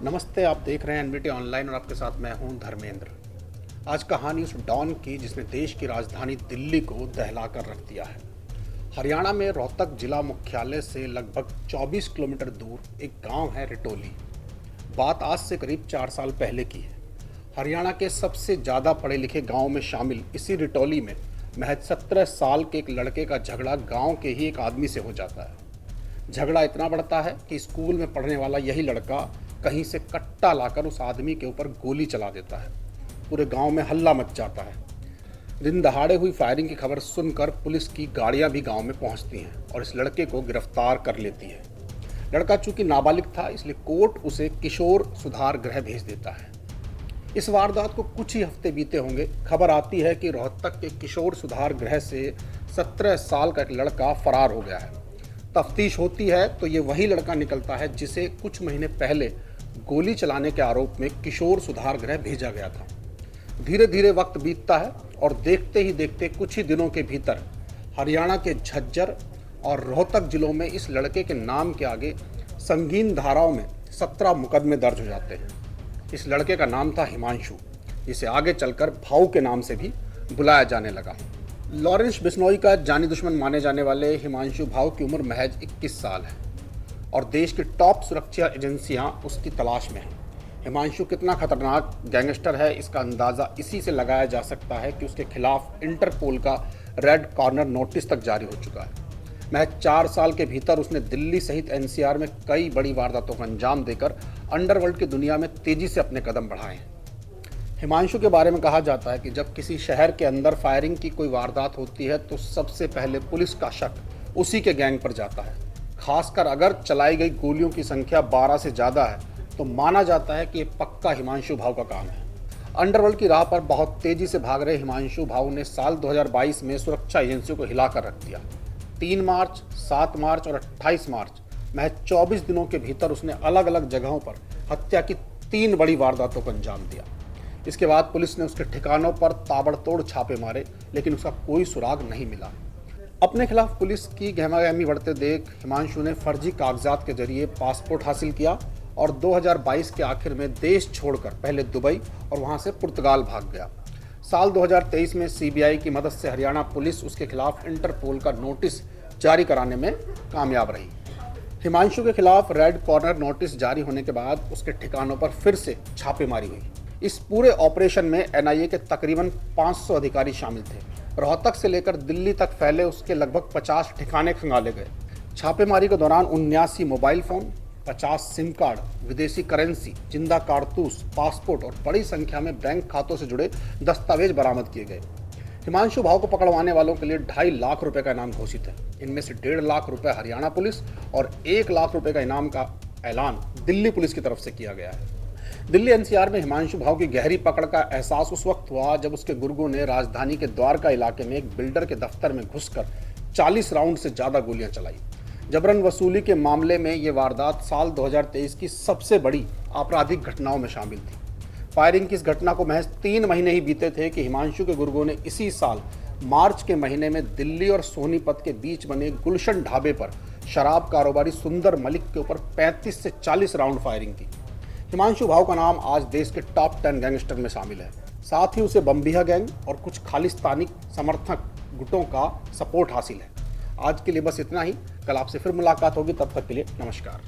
नमस्ते, आप देख रहे हैं एनबीटी ऑनलाइन और आपके साथ मैं हूं धर्मेंद्र। आज कहानी उस डॉन की जिसने देश की राजधानी दिल्ली को दहला कर रख दिया है। हरियाणा में रोहतक जिला मुख्यालय से लगभग 24 किलोमीटर दूर एक गांव है रिटोली। बात आज से करीब 4 साल पहले की है। हरियाणा के सबसे ज़्यादा पढ़े लिखे गाँव में शामिल इसी रिटोली में महज 17 साल के एक लड़के का झगड़ा गाँव के ही एक आदमी से हो जाता है। झगड़ा इतना बढ़ता है कि स्कूल में पढ़ने वाला यही लड़का कहीं से कट्टा लाकर उस आदमी के ऊपर गोली चला देता है। पूरे गांव में हल्ला मच जाता है। दिन दहाड़े हुई फायरिंग की खबर सुनकर पुलिस की गाड़ियां भी गांव में पहुंचती हैं और इस लड़के को गिरफ्तार कर लेती है। लड़का चूंकि नाबालिग था, इसलिए कोर्ट उसे किशोर सुधार गृह भेज देता है। इस वारदात को कुछ ही हफ्ते बीते होंगे, खबर आती है कि रोहतक के किशोर सुधार गृह से 17 साल का एक लड़का फरार हो गया है। तफ्तीश होती है तो ये वही लड़का निकलता है जिसे कुछ महीने पहले गोली चलाने के आरोप में किशोर सुधार गृह भेजा गया था। धीरे धीरे वक्त बीतता है और देखते ही देखते कुछ ही दिनों के भीतर हरियाणा के झज्जर और रोहतक जिलों में इस लड़के के नाम के आगे संगीन धाराओं में 17 मुकदमे दर्ज हो जाते हैं। इस लड़के का नाम था हिमांशु, जिसे आगे चलकर भाऊ के नाम से भी बुलाया जाने लगा। लॉरेंस बिश्नोई का जानी दुश्मन माने जाने वाले हिमांशु भाऊ की उम्र महज 21 साल है और देश की टॉप सुरक्षा एजेंसियां उसकी तलाश में हैं। हिमांशु कितना खतरनाक गैंगस्टर है, इसका अंदाज़ा इसी से लगाया जा सकता है कि उसके खिलाफ इंटरपोल का रेड कॉर्नर नोटिस तक जारी हो चुका है। महज 4 साल के भीतर उसने दिल्ली सहित एनसीआर में कई बड़ी वारदातों का अंजाम देकर अंडरवर्ल्ड की दुनिया में तेजी से अपने कदम बढ़ाए हैं। हिमांशु के बारे में कहा जाता है कि जब किसी शहर के अंदर फायरिंग की कोई वारदात होती है तो सबसे पहले पुलिस का शक उसी के गैंग पर जाता है। खासकर अगर चलाई गई गोलियों की संख्या 12 से ज़्यादा है तो माना जाता है कि ये पक्का हिमांशु भाऊ का काम है। अंडरवर्ल्ड की राह पर बहुत तेजी से भाग रहे हिमांशु भाऊ ने साल 2022 में सुरक्षा एजेंसियों को हिलाकर रख दिया। 3 मार्च, 7 मार्च और 28 मार्च महज 24 दिनों के भीतर उसने अलग अलग जगहों पर हत्या की 3 बड़ी वारदातों को अंजाम दिया। इसके बाद पुलिस ने उसके ठिकानों पर ताबड़तोड़ छापे मारे, लेकिन उसका कोई सुराग नहीं मिला। अपने खिलाफ पुलिस की गहमागहमी बढ़ते देख हिमांशु ने फर्जी कागजात के जरिए पासपोर्ट हासिल किया और 2022 के आखिर में देश छोड़कर पहले दुबई और वहां से पुर्तगाल भाग गया। साल 2023 में सीबीआई की मदद से हरियाणा पुलिस उसके खिलाफ इंटरपोल का नोटिस जारी कराने में कामयाब रही। हिमांशु के खिलाफ रेड कॉर्नर नोटिस जारी होने के बाद उसके ठिकानों पर फिर से छापेमारी हुई। इस पूरे ऑपरेशन में एनआईए के तकरीबन 500 अधिकारी शामिल थे। रोहतक से लेकर दिल्ली तक फैले उसके लगभग 50 ठिकाने खंगाले गए। छापेमारी के दौरान 79 मोबाइल फ़ोन, 50 सिम कार्ड, विदेशी करेंसी, जिंदा कारतूस, पासपोर्ट और बड़ी संख्या में बैंक खातों से जुड़े दस्तावेज बरामद किए गए। हिमांशु भाऊ को पकड़वाने वालों के लिए 2.5 लाख रुपए का इनाम घोषित है। इनमें से 1.5 लाख रुपए हरियाणा पुलिस और 1 लाख रुपए का इनाम का ऐलान दिल्ली पुलिस की तरफ से किया गया है। दिल्ली एनसीआर में हिमांशु भाऊ की गहरी पकड़ का एहसास उस वक्त हुआ जब उसके गुर्गों ने राजधानी के द्वारका इलाके में एक बिल्डर के दफ्तर में घुसकर 40 राउंड से ज़्यादा गोलियां चलाई। जबरन वसूली के मामले में ये वारदात साल 2023 की सबसे बड़ी आपराधिक घटनाओं में शामिल थी। फायरिंग की इस घटना को महज 3 महीने ही बीते थे कि हिमांशु के गुर्गों ने इसी साल मार्च के महीने में दिल्ली और सोनीपत के बीच बने गुलशन ढाबे पर शराब कारोबारी सुंदर मलिक के ऊपर 35 से 40 राउंड फायरिंग की। हिमांशु भाऊ का नाम आज देश के टॉप 10 गैंगस्टर में शामिल है। साथ ही उसे बम्बिया गैंग और कुछ खालिस्तानी समर्थक गुटों का सपोर्ट हासिल है। आज के लिए बस इतना ही। कल आपसे फिर मुलाकात होगी, तब तक के लिए नमस्कार।